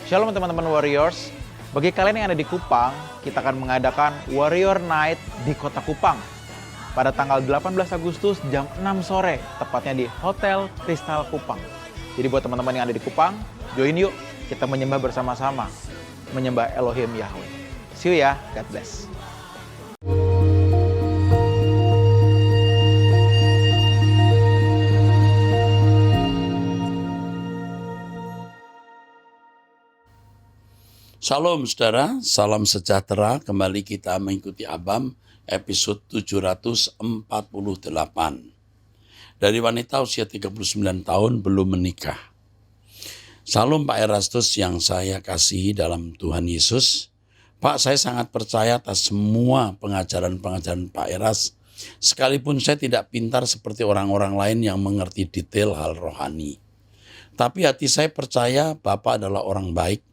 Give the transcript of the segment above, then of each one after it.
Shalom teman-teman Warriors. Bagi kalian yang ada di Kupang, kita akan mengadakan Warrior Night di Kota Kupang pada tanggal 18 Agustus jam 6 sore, tepatnya di Hotel Kristal Kupang. Jadi buat teman-teman yang ada di Kupang, join yuk, kita menyembah bersama-sama, menyembah Elohim Yahweh. See you ya, God bless. Shalom saudara, salam sejahtera. Kembali kita mengikuti Abam episode 748. Dari wanita usia 39 tahun belum menikah. Salam Pak Erastus yang saya kasihi dalam Tuhan Yesus. Pak, saya sangat percaya atas semua pengajaran-pengajaran Pak Eras. Sekalipun saya tidak pintar seperti orang-orang lain yang mengerti detail hal rohani. Tapi hati saya percaya Bapak adalah orang baik.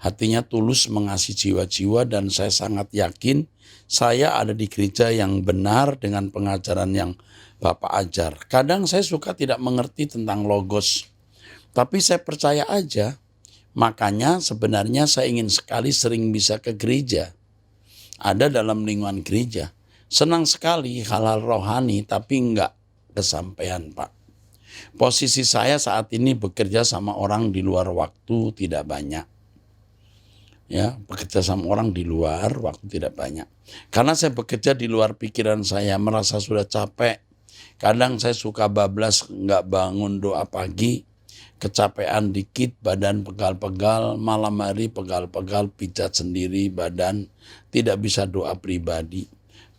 Hatinya tulus mengasihi jiwa-jiwa dan saya sangat yakin saya ada di gereja yang benar dengan pengajaran yang Bapak ajar. Kadang saya suka tidak mengerti tentang logos, tapi saya percaya aja. Makanya sebenarnya saya ingin sekali sering bisa ke gereja. Ada dalam lingkungan gereja. Senang sekali hal-hal rohani tapi enggak kesampaian, Pak. Posisi saya saat ini bekerja sama orang di luar waktu tidak banyak. Ya, bekerja sama orang di luar waktu tidak banyak. Karena saya bekerja di luar pikiran saya, merasa sudah capek. Kadang saya suka bablas, nggak bangun doa pagi, kecapean dikit, badan pegal-pegal, malam hari pegal-pegal, pijat sendiri badan, tidak bisa doa pribadi.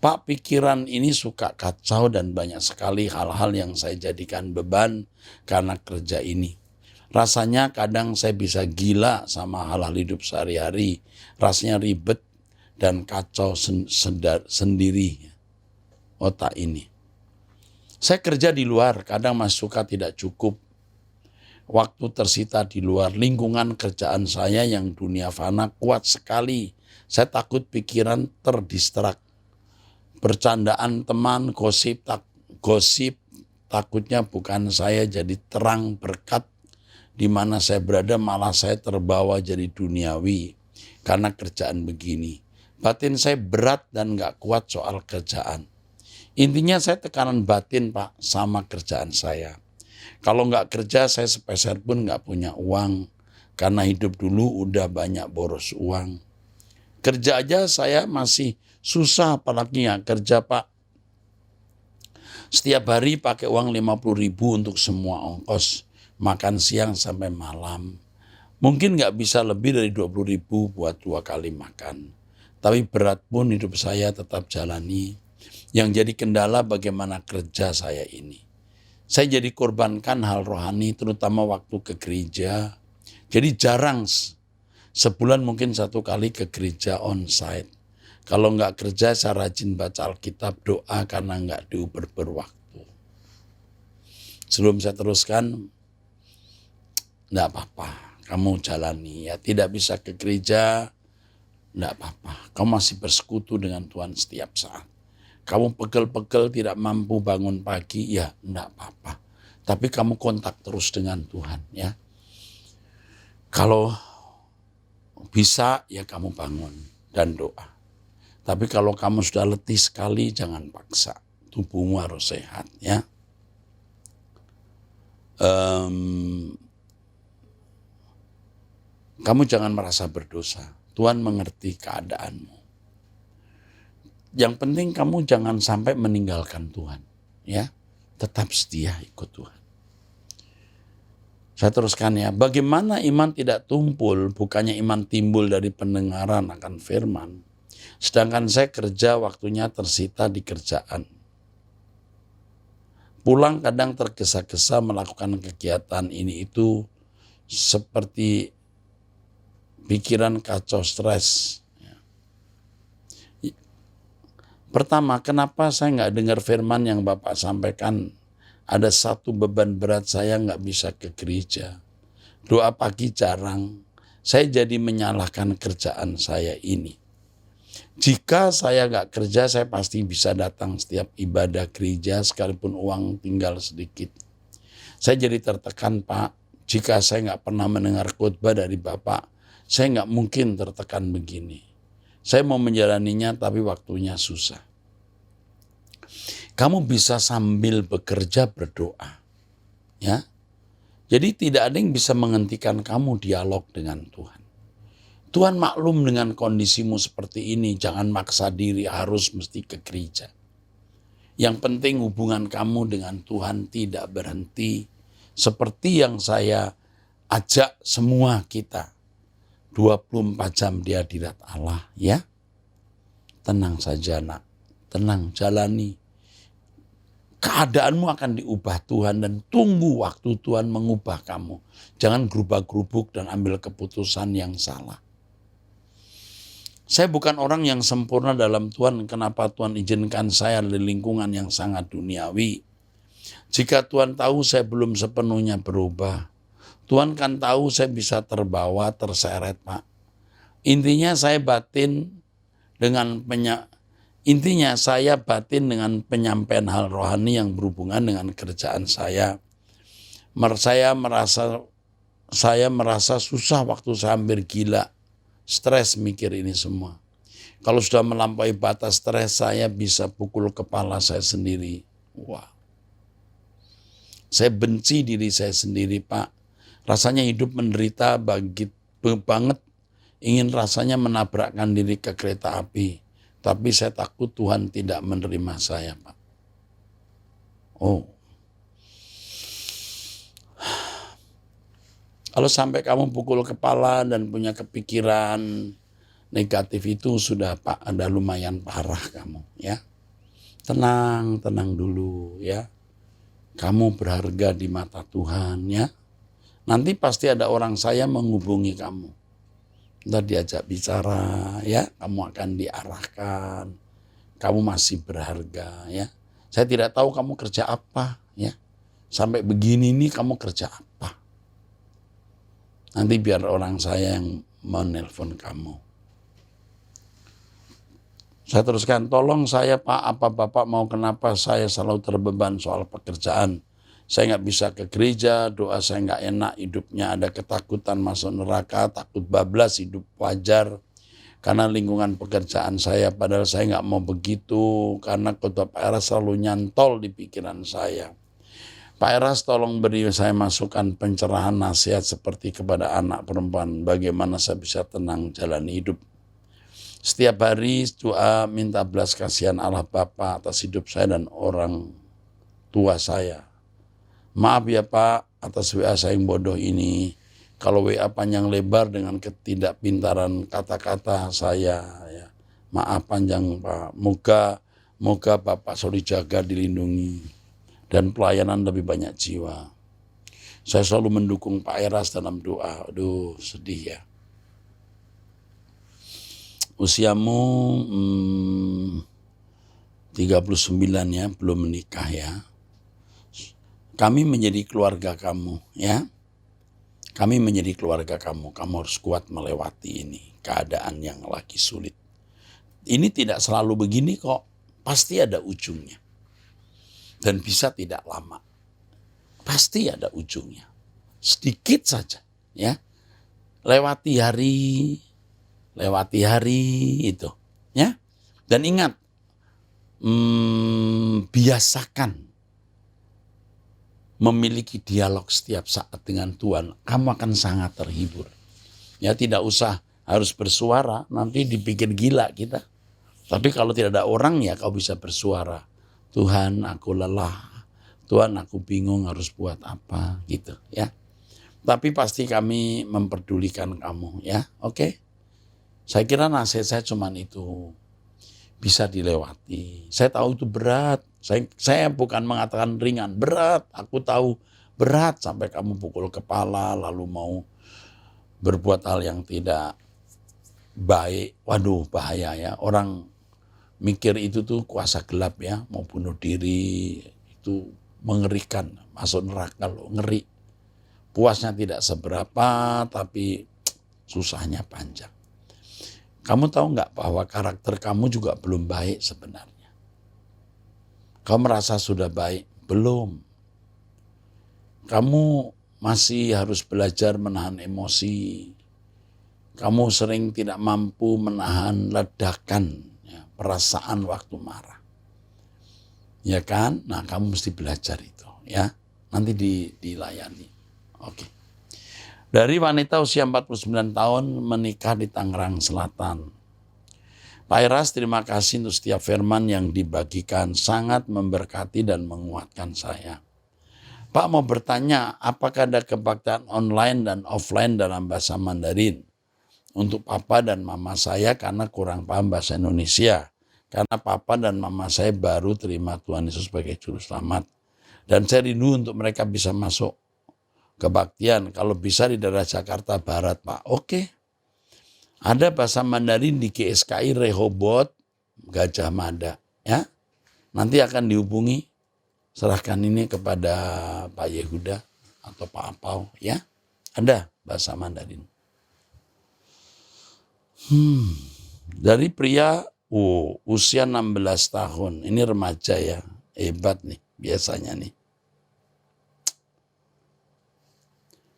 Pak, pikiran ini suka kacau dan banyak sekali hal-hal yang saya jadikan beban karena kerja ini. Rasanya kadang saya bisa gila sama hal-hal hidup sehari-hari. Rasanya ribet dan kacau sendiri otak ini. Saya kerja di luar, kadang masih suka tidak cukup. Waktu tersita di luar, lingkungan kerjaan saya yang dunia fana kuat sekali. Saya takut pikiran terdistrak. Bercandaan teman, gosip, takutnya bukan saya jadi terang berkat. Di mana saya berada malah saya terbawa jadi duniawi karena kerjaan begini. Batin saya berat dan gak kuat soal kerjaan. Intinya saya tekanan batin, Pak, sama kerjaan saya. Kalau gak kerja saya sepeser pun gak punya uang. Karena hidup dulu udah banyak boros uang. Kerja aja saya masih susah apalagi ya kerja, Pak. Setiap hari pakai uang 50.000 untuk semua ongkos. Makan siang sampai malam. Mungkin gak bisa lebih dari 20.000 buat 2 kali makan. Tapi berat pun hidup saya tetap jalani. Yang jadi kendala bagaimana kerja saya ini. Saya jadi korbankan hal rohani terutama waktu ke gereja. Jadi jarang, sebulan mungkin 1 kali ke gereja onsite. Kalau gak kerja saya rajin baca Alkitab, doa karena gak diuber-waktu. Sebelum saya teruskan, enggak apa-apa, kamu jalani ya. Tidak bisa ke gereja, enggak apa-apa. Kamu masih bersekutu dengan Tuhan setiap saat. Kamu pegel-pegel tidak mampu bangun pagi, ya enggak apa-apa. Tapi kamu kontak terus dengan Tuhan ya. Kalau bisa ya kamu bangun dan doa. Tapi kalau kamu sudah letih sekali, jangan paksa. Tubuhmu harus sehat ya. Kamu jangan merasa berdosa. Tuhan mengerti keadaanmu. Yang penting kamu jangan sampai meninggalkan Tuhan. Ya, tetap setia ikut Tuhan. Saya teruskan ya. Bagaimana iman tidak tumpul, bukannya iman timbul dari pendengaran akan firman. Sedangkan saya kerja waktunya tersita di kerjaan. Pulang kadang tergesa-gesa melakukan kegiatan ini itu seperti pikiran kacau, stres. Pertama, kenapa saya nggak dengar firman yang Bapak sampaikan? Ada satu beban berat saya nggak bisa ke gereja. Doa pagi jarang. Saya jadi menyalahkan kerjaan saya ini. Jika saya nggak kerja, saya pasti bisa datang setiap ibadah gereja sekalipun uang tinggal sedikit. Saya jadi tertekan, Pak. Jika saya nggak pernah mendengar khotbah dari Bapak, Saya nggak mungkin tertekan begini. Saya mau menjalaninya tapi waktunya susah. Kamu bisa sambil bekerja berdoa. Ya. Jadi tidak ada yang bisa menghentikan kamu dialog dengan Tuhan. Tuhan maklum dengan kondisimu seperti ini. Jangan maksa diri harus mesti ke gereja. Yang penting hubungan kamu dengan Tuhan tidak berhenti. Seperti yang saya ajak semua kita. 24 jam di hadirat Allah, ya. Tenang saja nak, tenang jalani. Keadaanmu akan diubah Tuhan dan tunggu waktu Tuhan mengubah kamu. Jangan gerubak-gerubuk dan ambil keputusan yang salah. Saya bukan orang yang sempurna dalam Tuhan, kenapa Tuhan izinkan saya di lingkungan yang sangat duniawi. Jika Tuhan tahu saya belum sepenuhnya berubah, Tuhan kan tahu saya bisa terbawa, terseret Pak. Intinya saya batin dengan penyampaian hal rohani yang berhubungan dengan kerjaan saya. Saya merasa susah waktu saya hampir gila. Stres mikir ini semua. Kalau sudah melampaui batas stres, saya bisa pukul kepala saya sendiri. Wah. Saya benci diri saya sendiri Pak. Rasanya hidup menderita banget. Ingin rasanya menabrakkan diri ke kereta api. Tapi saya takut Tuhan tidak menerima saya, Pak. Oh. Kalau sampai kamu pukul kepala dan punya kepikiran negatif itu sudah Pak, ada lumayan parah kamu, ya. Tenang dulu, ya. Kamu berharga di mata Tuhan, ya. Nanti pasti ada orang saya menghubungi kamu. Entah diajak bicara, ya. Kamu akan diarahkan. Kamu masih berharga, ya. Saya tidak tahu kamu kerja apa, ya. Sampai begini nih kamu kerja apa. Nanti biar orang saya yang menelpon kamu. Saya teruskan, tolong saya Pak, apa Bapak mau kenapa saya selalu terbeban soal pekerjaan. Saya nggak bisa ke gereja, doa saya nggak enak, hidupnya ada ketakutan masuk neraka, takut bablas, hidup wajar. Karena lingkungan pekerjaan saya, padahal saya nggak mau begitu, karena khotbah Pak Eras selalu nyantol di pikiran saya. Pak Eras tolong beri saya masukan pencerahan nasihat seperti kepada anak perempuan, bagaimana saya bisa tenang jalani hidup. Setiap hari doa minta belas kasihan Allah Bapa atas hidup saya dan orang tua saya. Maaf ya Pak atas WA saya yang bodoh ini. Kalau WA panjang lebar dengan ketidakpintaran kata-kata saya. Ya. Maaf panjang Pak. Moga Bapak selalu jaga, dilindungi. Dan pelayanan lebih banyak jiwa. Saya selalu mendukung Pak Eras dalam doa. Aduh sedih ya. Usiamu 39 ya, belum menikah ya. Kami menjadi keluarga kamu ya. Kami menjadi keluarga kamu. Kamu harus kuat melewati ini. Keadaan yang lagi sulit. Ini tidak selalu begini kok. Pasti ada ujungnya. Dan bisa tidak lama. Pasti ada ujungnya. Sedikit saja ya. Lewati hari itu ya. Dan ingat, biasakan memiliki dialog setiap saat dengan Tuhan, kamu akan sangat terhibur. Ya tidak usah harus bersuara, nanti dipikir gila kita. Tapi kalau tidak ada orang ya kau bisa bersuara. Tuhan aku lelah, Tuhan aku bingung harus buat apa gitu ya. Tapi pasti kami memperdulikan kamu ya, oke? Saya kira nasihat saya cuman itu. Bisa dilewati. Saya tahu itu berat. Saya bukan mengatakan ringan, berat. Aku tahu berat sampai kamu pukul kepala lalu mau berbuat hal yang tidak baik. Waduh bahaya ya. Orang mikir itu tuh kuasa gelap ya. Mau bunuh diri itu mengerikan. Masuk neraka loh, ngeri. Puasnya tidak seberapa tapi susahnya panjang. Kamu tahu nggak bahwa karakter kamu juga belum baik sebenarnya? Kamu merasa sudah baik? Belum. Kamu masih harus belajar menahan emosi. kamu sering tidak mampu menahan ledakan ya, perasaan waktu marah. Ya kan? Nah, kamu mesti belajar itu ya. Nanti dilayani. Oke. Dari wanita usia 49 tahun menikah di Tangerang Selatan. Pak Eras, terima kasih untuk setiap firman yang dibagikan, sangat memberkati dan menguatkan saya. Pak mau bertanya, apakah ada kebaktian online dan offline dalam bahasa Mandarin? Untuk papa dan mama saya karena kurang paham bahasa Indonesia. Karena papa dan mama saya baru terima Tuhan Yesus sebagai juru selamat. Dan saya rindu untuk mereka bisa masuk kebaktian. Kalau bisa di daerah Jakarta Barat, Pak. Oke. Ada bahasa Mandarin di GSKI Rehoboth Gajah Mada. Ya. Nanti akan dihubungi. Serahkan ini kepada Pak Yehuda atau Pak Apau. Ya. Ada bahasa Mandarin. Dari pria usia 16 tahun. Ini remaja ya. Hebat nih biasanya nih.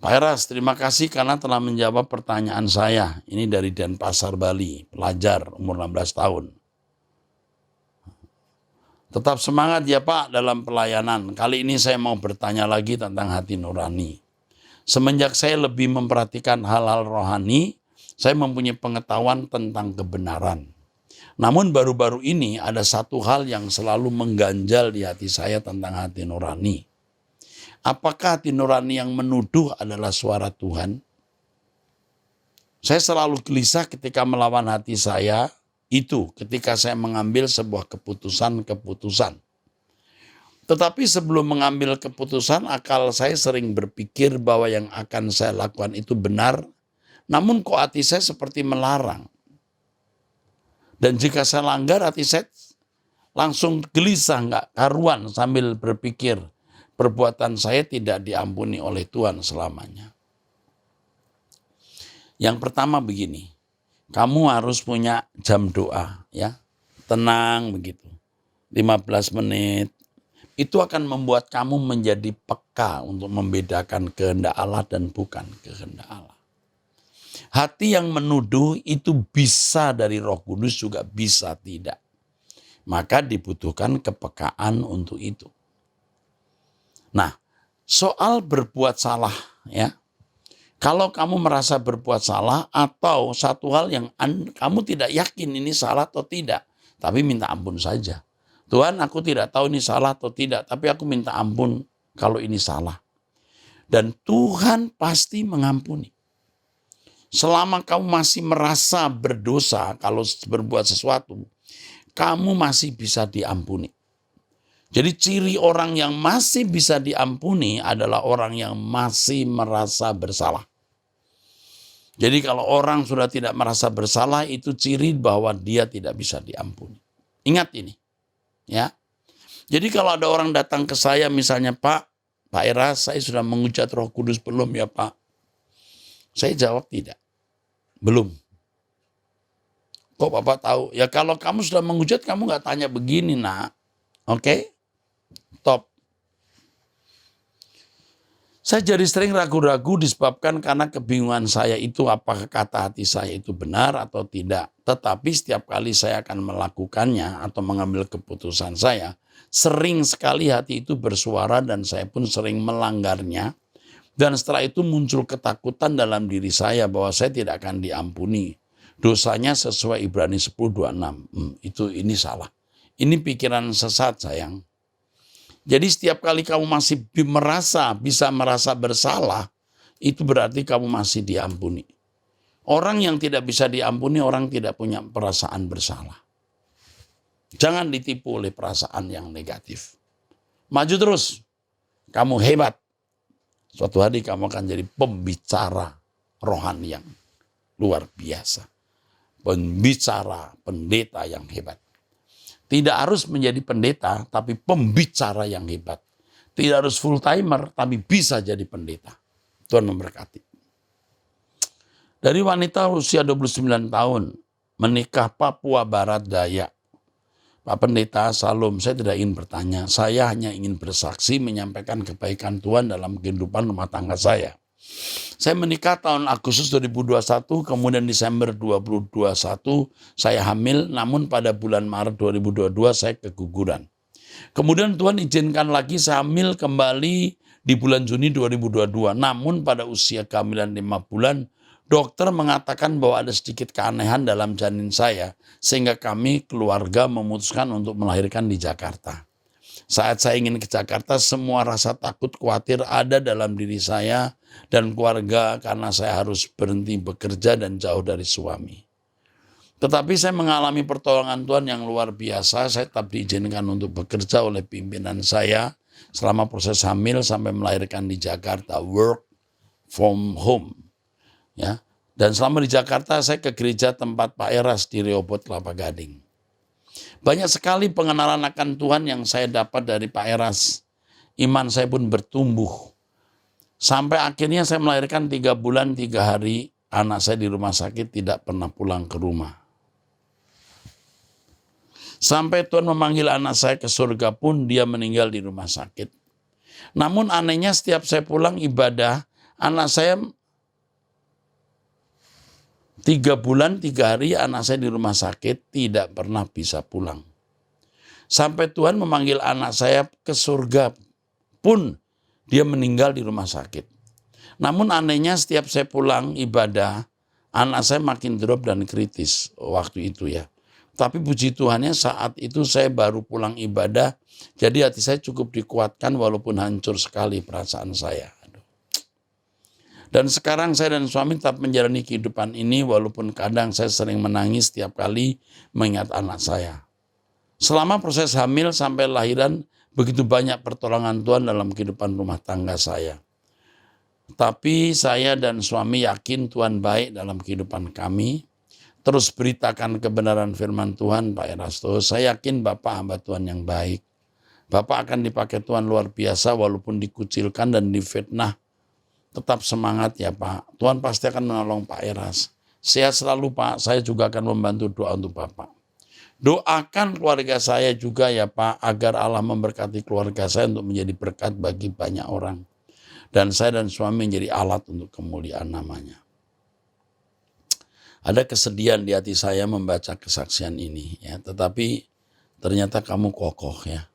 Pak Eras, terima kasih karena telah menjawab pertanyaan saya. Ini dari Denpasar, Bali, pelajar umur 16 tahun. Tetap semangat ya Pak dalam pelayanan. Kali ini saya mau bertanya lagi tentang hati nurani. Semenjak saya lebih memperhatikan hal-hal rohani, saya mempunyai pengetahuan tentang kebenaran. Namun baru-baru ini ada satu hal yang selalu mengganjal di hati saya tentang hati nurani. Apakah hati nurani yang menuduh adalah suara Tuhan? Saya selalu gelisah ketika melawan hati saya itu ketika saya mengambil sebuah keputusan-keputusan. Tetapi sebelum mengambil keputusan, akal saya sering berpikir bahwa yang akan saya lakukan itu benar, namun kok hati saya seperti melarang. Dan jika saya langgar, hati saya langsung gelisah, nggak karuan sambil berpikir, perbuatan saya tidak diampuni oleh Tuhan selamanya. Yang pertama begini, kamu harus punya jam doa ya. Tenang begitu. 15 menit. Itu akan membuat kamu menjadi peka untuk membedakan kehendak Allah dan bukan kehendak Allah. Hati yang menuduh itu bisa dari Roh Kudus, juga bisa tidak. Maka dibutuhkan kepekaan untuk itu. Nah, soal berbuat salah ya. Kalau kamu merasa berbuat salah atau satu hal yang kamu tidak yakin ini salah atau tidak, tapi minta ampun saja. Tuhan, aku tidak tahu ini salah atau tidak, tapi aku minta ampun kalau ini salah. Dan Tuhan pasti mengampuni. Selama kamu masih merasa berdosa kalau berbuat sesuatu, kamu masih bisa diampuni. Jadi ciri orang yang masih bisa diampuni adalah orang yang masih merasa bersalah. Jadi kalau orang sudah tidak merasa bersalah, itu ciri bahwa dia tidak bisa diampuni. Ingat ini. Ya. Jadi kalau ada orang datang ke saya misalnya, Pak Eras, saya sudah mengucap Roh Kudus belum ya Pak? Saya jawab tidak. Belum. Kok Bapak tahu? Ya kalau kamu sudah mengucap, kamu nggak tanya begini nak. Oke? Top. Saya jadi sering ragu-ragu disebabkan karena kebingungan saya itu apakah kata hati saya itu benar atau tidak. Tetapi setiap kali saya akan melakukannya atau mengambil keputusan saya, sering sekali hati itu bersuara dan saya pun sering melanggarnya. Dan setelah itu muncul ketakutan dalam diri saya bahwa saya tidak akan diampuni. Dosanya sesuai Ibrani 10:26. Ini salah. Ini pikiran sesat sayang. Jadi setiap kali kamu masih bisa merasa bersalah, itu berarti kamu masih diampuni. Orang yang tidak bisa diampuni, orang tidak punya perasaan bersalah. Jangan ditipu oleh perasaan yang negatif. Maju terus. Kamu hebat. Suatu hari kamu akan jadi pembicara rohani yang luar biasa. Pembicara, pendeta yang hebat. Tidak harus menjadi pendeta, tapi pembicara yang hebat. Tidak harus full timer, tapi bisa jadi pendeta. Tuhan memberkati. Dari wanita usia 29 tahun, menikah Papua Barat Daya. Pak Pendeta, Salam, saya tidak ingin bertanya. Saya hanya ingin bersaksi menyampaikan kebaikan Tuhan dalam kehidupan rumah tangga saya. Saya menikah tahun Agustus 2021, kemudian Desember 2021 saya hamil, namun pada bulan Maret 2022 saya keguguran. Kemudian Tuhan izinkan lagi saya hamil kembali di bulan Juni 2022. Namun pada usia kehamilan 5 bulan, dokter mengatakan bahwa ada sedikit keanehan dalam janin saya, sehingga kami keluarga memutuskan untuk melahirkan di Jakarta. Saat saya ingin ke Jakarta, semua rasa takut, khawatir ada dalam diri saya dan keluarga karena saya harus berhenti bekerja dan jauh dari suami. Tetapi saya mengalami pertolongan Tuhan yang luar biasa. Saya tetap diizinkan untuk bekerja oleh pimpinan saya selama proses hamil sampai melahirkan di Jakarta, work from home. Ya. Dan selama di Jakarta saya ke gereja tempat Pak Eras di Rehoboth, Kelapa Gading. Banyak sekali pengenalan akan Tuhan yang saya dapat dari Pak Eras. Iman saya pun bertumbuh. Sampai akhirnya saya melahirkan 3 bulan 3 hari, anak saya di rumah sakit tidak pernah pulang ke rumah. Sampai Tuhan memanggil anak saya ke surga pun dia meninggal di rumah sakit. Namun anehnya setiap saya pulang ibadah, anak saya 3 bulan 3 hari anak saya di rumah sakit tidak pernah bisa pulang. Sampai Tuhan memanggil anak saya ke surga pun dia meninggal di rumah sakit. Namun anehnya setiap saya pulang ibadah, anak saya makin drop dan kritis waktu itu ya. Tapi puji Tuhannya saat itu saya baru pulang ibadah, jadi hati saya cukup dikuatkan walaupun hancur sekali perasaan saya. Dan sekarang saya dan suami tetap menjalani kehidupan ini walaupun kadang saya sering menangis setiap kali mengingat anak saya. Selama proses hamil sampai lahiran, begitu banyak pertolongan Tuhan dalam kehidupan rumah tangga saya. Tapi saya dan suami yakin Tuhan baik dalam kehidupan kami. Terus beritakan kebenaran firman Tuhan, Pak Erastus. Saya yakin Bapak hamba Tuhan yang baik. Bapak akan dipakai Tuhan luar biasa walaupun dikucilkan dan difitnah. Tetap semangat ya Pak. Tuhan pasti akan menolong Pak Eras. Sehat selalu Pak. Saya juga akan membantu doa untuk Bapak. Doakan keluarga saya juga ya Pak. Agar Allah memberkati keluarga saya untuk menjadi berkat bagi banyak orang. Dan saya dan suami menjadi alat untuk kemuliaan namanya. Ada kesedihan di hati saya membaca kesaksian ini. Ya, tetapi ternyata kamu kokoh ya.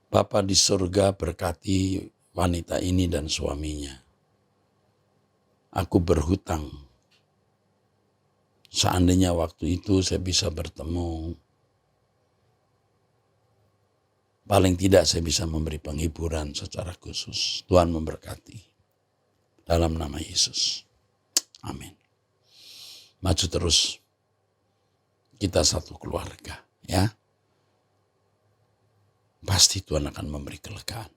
Bapa di surga berkati wanita ini dan suaminya. Aku berhutang. Seandainya waktu itu saya bisa bertemu, paling tidak saya bisa memberi penghiburan secara khusus. Tuhan memberkati. Dalam nama Yesus. Amin. Maju terus. Kita satu keluarga. Ya. Pasti Tuhan akan memberi kelegaan.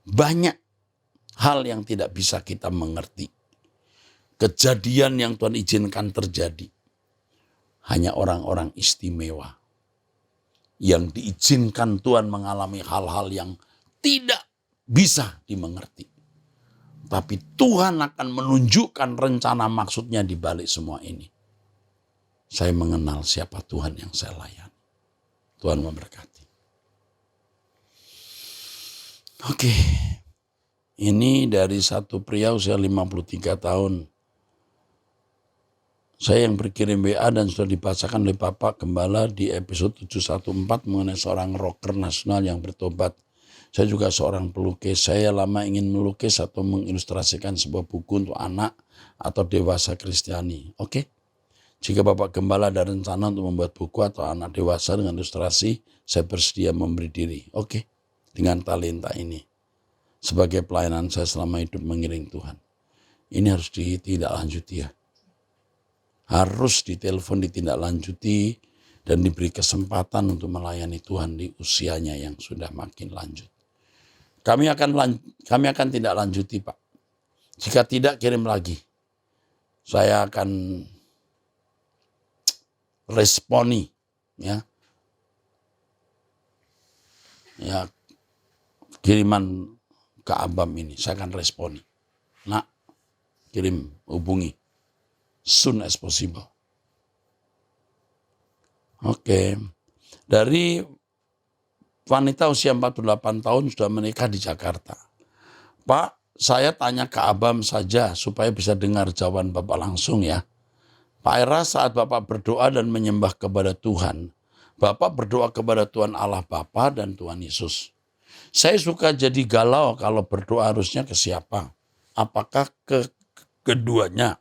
Banyak hal yang tidak bisa kita mengerti. Kejadian yang Tuhan izinkan terjadi. Hanya orang-orang istimewa. Yang diizinkan Tuhan mengalami hal-hal yang tidak bisa dimengerti. Tapi Tuhan akan menunjukkan rencana maksudnya di balik semua ini. Saya mengenal siapa Tuhan yang saya layani. Tuhan memberkati. Oke, ini dari satu pria usia 53 tahun. Saya yang berkirim WA dan sudah dibacakan oleh Bapak Gembala di episode 714 mengenai seorang rocker nasional yang bertobat. Saya juga seorang pelukis. Saya lama ingin melukis atau mengilustrasikan sebuah buku untuk anak atau dewasa Kristiani. Oke, jika Bapak Gembala ada rencana untuk membuat buku atau anak dewasa dengan ilustrasi, saya bersedia memberi diri. Oke. Dengan talenta ini. Sebagai pelayanan saya selama hidup mengiring Tuhan. Ini harus ditindaklanjuti ya. Harus ditelepon, ditindaklanjuti, dan diberi kesempatan untuk melayani Tuhan di usianya yang sudah makin lanjut. Kami akan tindak lanjuti Pak. Jika tidak, kirim lagi. Saya akan responi. Ya, kiriman ke Abam ini, saya akan responi. Nak, kirim, hubungi. Soon as possible. Oke. Dari wanita usia 48 tahun sudah menikah di Jakarta. Pak, saya tanya ke Abam saja supaya bisa dengar jawaban Bapak langsung ya. Pak Eras, saat Bapak berdoa dan menyembah kepada Tuhan, Bapak berdoa kepada Tuhan Allah Bapa dan Tuhan Yesus. Saya suka jadi galau kalau berdoa harusnya ke siapa? Apakah ke keduanya?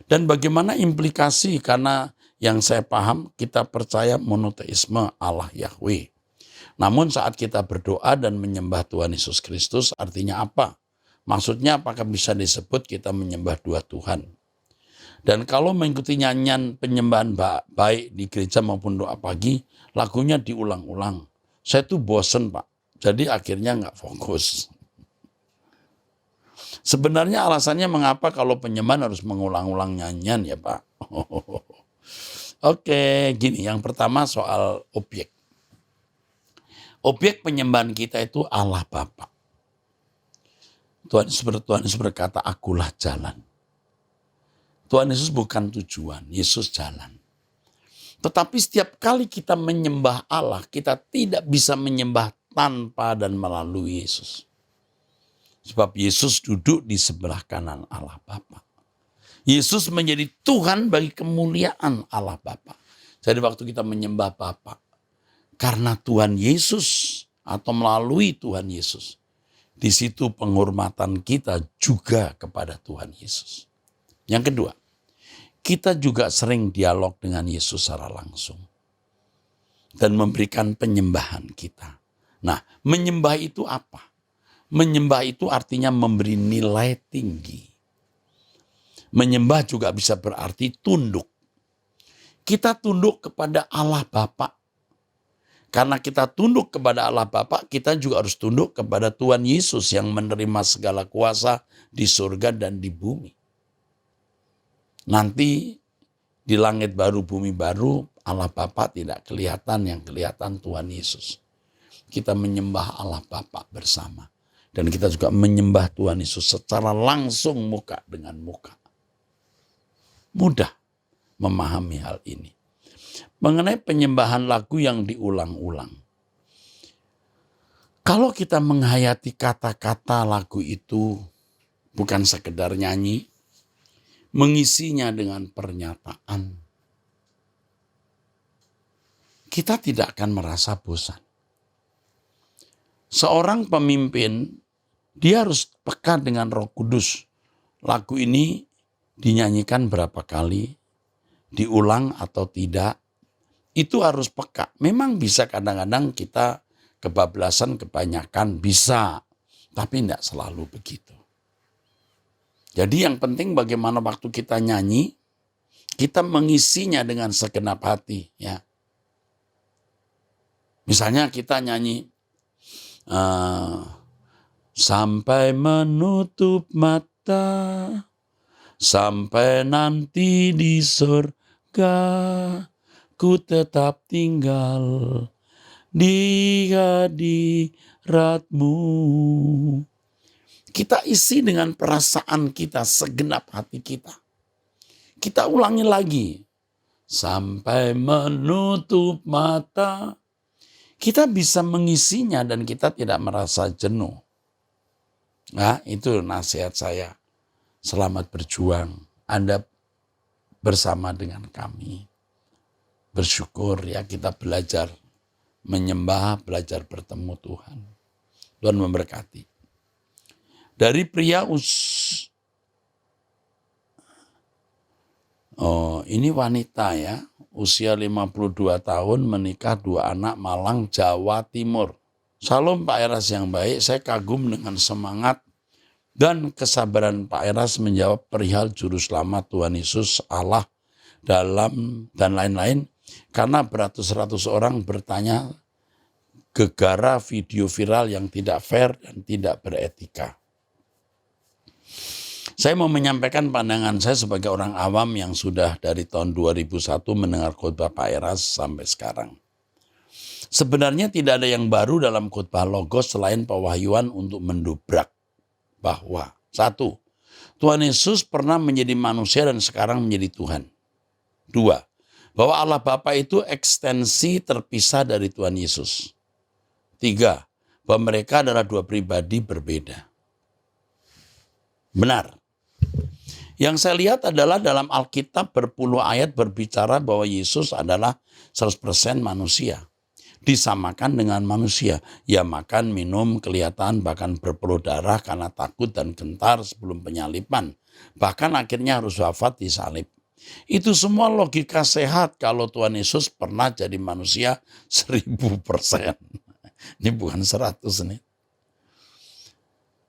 Dan bagaimana implikasi, karena yang saya paham kita percaya monoteisme Allah Yahweh. Namun saat kita berdoa dan menyembah Tuhan Yesus Kristus artinya apa? Maksudnya apakah bisa disebut kita menyembah dua Tuhan? Dan kalau mengikuti nyanyian penyembahan baik di gereja maupun doa pagi, lagunya diulang-ulang. Saya tuh bosen Pak, jadi akhirnya nggak fokus. Sebenarnya alasannya mengapa kalau penyembahan harus mengulang-ulang nyanyian ya Pak? Oke, gini, yang pertama soal objek. Objek penyembahan kita itu Allah Bapa. Tuhan Yesus berkata, akulah jalan. Tuhan Yesus bukan tujuan, Yesus jalan. Tetapi setiap kali kita menyembah Allah, kita tidak bisa menyembah tanpa dan melalui Yesus. Sebab Yesus duduk di sebelah kanan Allah Bapa. Yesus menjadi Tuhan bagi kemuliaan Allah Bapa. Jadi waktu kita menyembah Bapa, karena Tuhan Yesus atau melalui Tuhan Yesus, di situ penghormatan kita juga kepada Tuhan Yesus. Yang kedua, kita juga sering dialog dengan Yesus secara langsung dan memberikan penyembahan kita. Nah, menyembah itu apa? Menyembah itu artinya memberi nilai tinggi. Menyembah juga bisa berarti tunduk. Kita tunduk kepada Allah Bapa. Karena kita tunduk kepada Allah Bapa, kita juga harus tunduk kepada Tuhan Yesus yang menerima segala kuasa di surga dan di bumi. Nanti di langit baru, bumi baru, Allah Bapa tidak kelihatan, yang kelihatan Tuhan Yesus. Kita menyembah Allah Bapa bersama. Dan kita juga menyembah Tuhan Yesus secara langsung muka dengan muka. Mudah memahami hal ini. Mengenai penyembahan lagu yang diulang-ulang. Kalau kita menghayati kata-kata lagu itu bukan sekedar nyanyi, mengisinya dengan pernyataan, kita tidak akan merasa bosan. Seorang pemimpin, dia harus peka dengan Roh Kudus. Lagu ini dinyanyikan berapa kali, diulang atau tidak, itu harus peka. Memang bisa kadang-kadang kita kebablasan, kebanyakan, bisa. Tapi tidak selalu begitu. Jadi yang penting bagaimana waktu kita nyanyi, kita mengisinya dengan segenap hati. Ya. Misalnya kita nyanyi, sampai menutup mata, sampai nanti di surga, ku tetap tinggal di hadirat-Mu. Kita isi dengan perasaan kita, segenap hati kita. Kita ulangi lagi. Sampai menutup mata. Kita bisa mengisinya dan kita tidak merasa jenuh. Nah, itu nasihat saya. Selamat berjuang. Anda bersama dengan kami. Bersyukur ya, kita belajar menyembah, belajar bertemu Tuhan. Tuhan memberkati. Dari pria ini wanita ya, usia 52 tahun, menikah 2 anak, Malang, Jawa Timur. Salam Pak Eras yang baik, saya kagum dengan semangat dan kesabaran Pak Eras menjawab perihal juru selamat Tuhan Yesus, Allah, dalam dan lain-lain. Karena beratus-ratus orang bertanya gegara video viral yang tidak fair dan tidak beretika. Saya mau menyampaikan pandangan saya sebagai orang awam yang sudah dari tahun 2001 mendengar khotbah Pak Eras sampai sekarang. Sebenarnya tidak ada yang baru dalam khotbah Logos selain pewahyuan untuk mendobrak bahwa 1. Tuhan Yesus pernah menjadi manusia dan sekarang menjadi Tuhan. 2. Bahwa Allah Bapa itu ekstensi terpisah dari Tuhan Yesus. 3. Bahwa mereka adalah 2 pribadi berbeda. Benar. Yang saya lihat adalah dalam Alkitab berpuluh ayat berbicara bahwa Yesus adalah 100% manusia. Disamakan dengan manusia. Ia makan, minum, kelihatan, bahkan berpeluh darah karena takut dan gentar sebelum penyaliban. Bahkan akhirnya harus wafat di salib. Itu semua logika sehat kalau Tuhan Yesus pernah jadi manusia 1000%. Ini bukan 100 nih.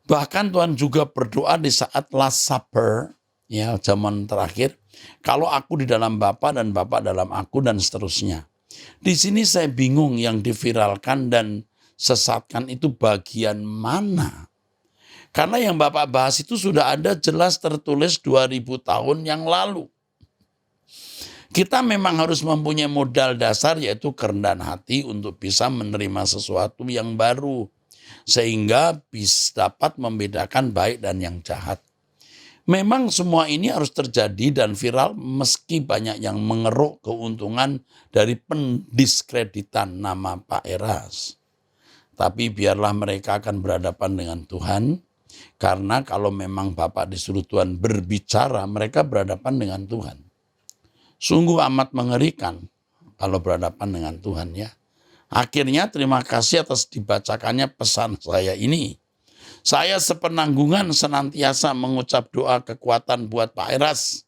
Bahkan Tuhan juga berdoa di saat Last Supper, ya zaman terakhir, kalau aku di dalam Bapa dan Bapa dalam aku dan seterusnya. Di sini saya bingung yang diviralkan dan sesatkan itu bagian mana. Karena yang Bapak bahas itu sudah ada jelas tertulis 2000 tahun yang lalu. Kita memang harus mempunyai modal dasar yaitu kerendahan hati untuk bisa menerima sesuatu yang baru. Sehingga bisa dapat membedakan baik dan yang jahat. Memang semua ini harus terjadi dan viral meski banyak yang mengeruk keuntungan dari pendiskreditan nama Pak Eras. Tapi biarlah mereka akan berhadapan dengan Tuhan, karena kalau memang Bapak disuruh Tuhan berbicara, mereka berhadapan dengan Tuhan. Sungguh amat mengerikan kalau berhadapan dengan Tuhan ya. Akhirnya terima kasih atas dibacakannya pesan saya ini. Saya sepenanggungan senantiasa mengucap doa kekuatan buat Pak Eras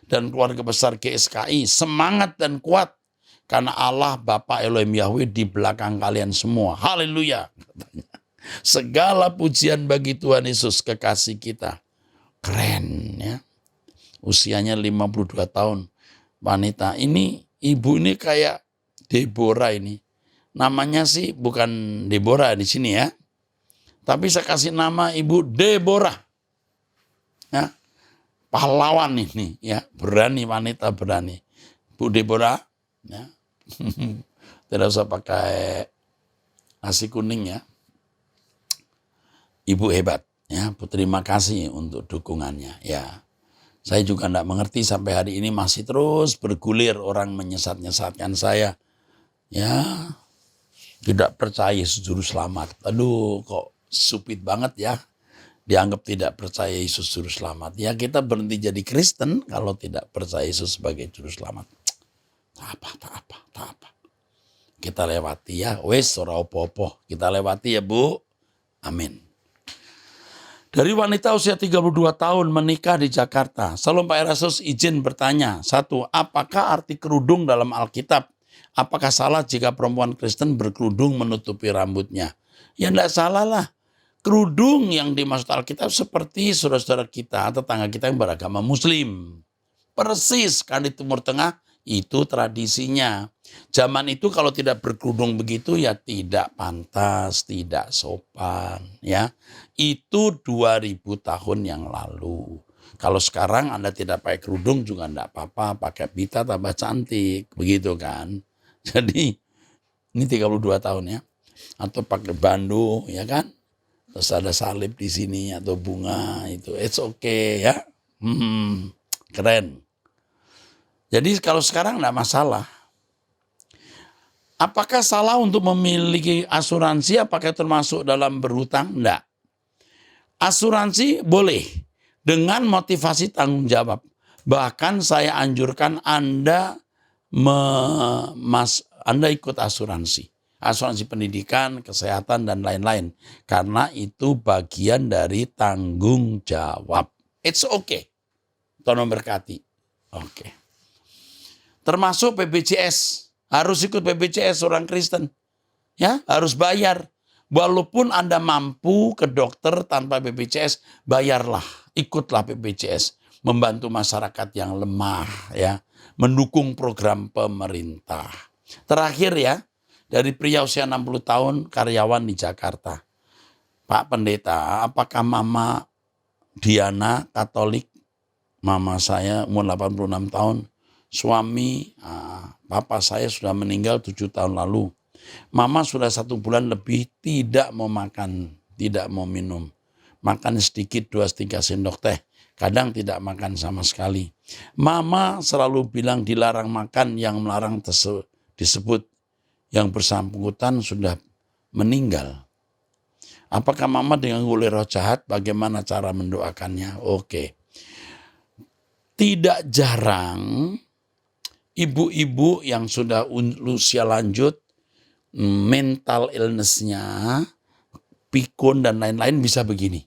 dan keluarga besar GSKI. Semangat dan kuat karena Allah Bapa Elohim Yahweh di belakang kalian semua. Haleluya. Segala pujian bagi Tuhan Yesus kekasih kita. Keren ya. Usianya 52 tahun. Wanita ini, ibu ini kayak Deborah ini. Namanya sih bukan Deborah di sini ya. Tapi saya kasih nama Ibu Deborah. Ya, pahlawan ini ya, berani, wanita berani. Bu Deborah, ya. Tidak usah pakai nasi kuning ya. Ibu hebat ya, terima kasih untuk dukungannya ya. Saya juga tidak mengerti sampai hari ini masih terus bergulir orang menyesat-nyesatkan saya. Ya, tidak percaya Yesus Juru Selamat. Aduh, kok stupid banget ya. Dianggap tidak percaya Yesus Juru Selamat. Ya kita berhenti jadi Kristen kalau tidak percaya Yesus sebagai Juru Selamat. Tak apa. Kita lewati ya. Wes ora opo-opo. Kita lewati ya Bu. Amin. Dari wanita usia 32 tahun menikah di Jakarta. Salam Pak Erastus izin bertanya. 1. Apakah arti kerudung dalam Alkitab? Apakah salah jika perempuan Kristen berkerudung menutupi rambutnya? Ya enggak salah lah. Kerudung yang dimaksud Alkitab seperti saudara-saudara kita, tetangga kita yang beragama Muslim. Persis kan di Timur Tengah itu tradisinya. Zaman itu kalau tidak berkerudung begitu ya tidak pantas, tidak sopan. Ya, itu 2000 tahun yang lalu. Kalau sekarang Anda tidak pakai kerudung juga enggak apa-apa, pakai pita tambah cantik, begitu kan. Jadi ini 32 tahun ya. Atau pakai bandu ya kan. Terus ada salib di sini atau bunga itu. It's okay ya. Keren. Jadi kalau sekarang enggak masalah. Apakah salah untuk memiliki asuransi? Apakah termasuk dalam berhutang? Enggak. Asuransi boleh dengan motivasi tanggung jawab. Bahkan saya anjurkan Anda ikut asuransi. Asuransi pendidikan, kesehatan, dan lain-lain. Karena itu bagian dari tanggung jawab. It's okay. Tuhan memberkati. Oke. Termasuk BPJS. Harus ikut BPJS orang Kristen. Ya, harus bayar. Walaupun Anda mampu ke dokter tanpa BPJS, bayarlah. Ikutlah BPJS. Membantu masyarakat yang lemah. Ya, mendukung program pemerintah. Terakhir ya. Dari pria usia 60 tahun, karyawan di Jakarta. Pak Pendeta, apakah Mama Diana Katolik? Mama saya umur 86 tahun. Suami, papa saya sudah meninggal 7 tahun lalu. Mama sudah 1 bulan lebih tidak mau makan, tidak mau minum. Makan sedikit 2-3 sendok teh. Kadang tidak makan sama sekali. Mama selalu bilang dilarang makan, yang melarang disebut yang bersangkutan sudah meninggal. Apakah mama diganggu oleh roh jahat? Bagaimana cara mendoakannya? Oke. Tidak jarang ibu-ibu yang sudah usia lanjut, mental illness-nya, pikun dan lain-lain bisa begini.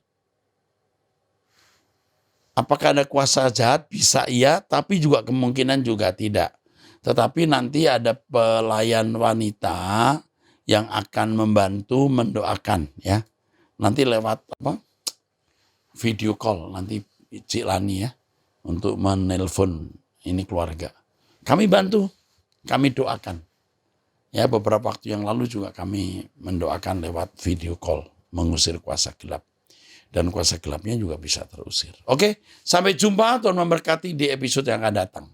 Apakah ada kuasa jahat? Bisa iya, tapi juga kemungkinan juga tidak. Tetapi nanti ada pelayan wanita yang akan membantu mendoakan ya. Nanti lewat video call nanti Cik Lani ya untuk menelpon ini keluarga. Kami bantu, kami doakan. Ya, beberapa waktu yang lalu juga kami mendoakan lewat video call mengusir kuasa gelap. Dan kuasa gelapnya juga bisa terusir. Oke, sampai jumpa. Tuhan memberkati di episode yang akan datang.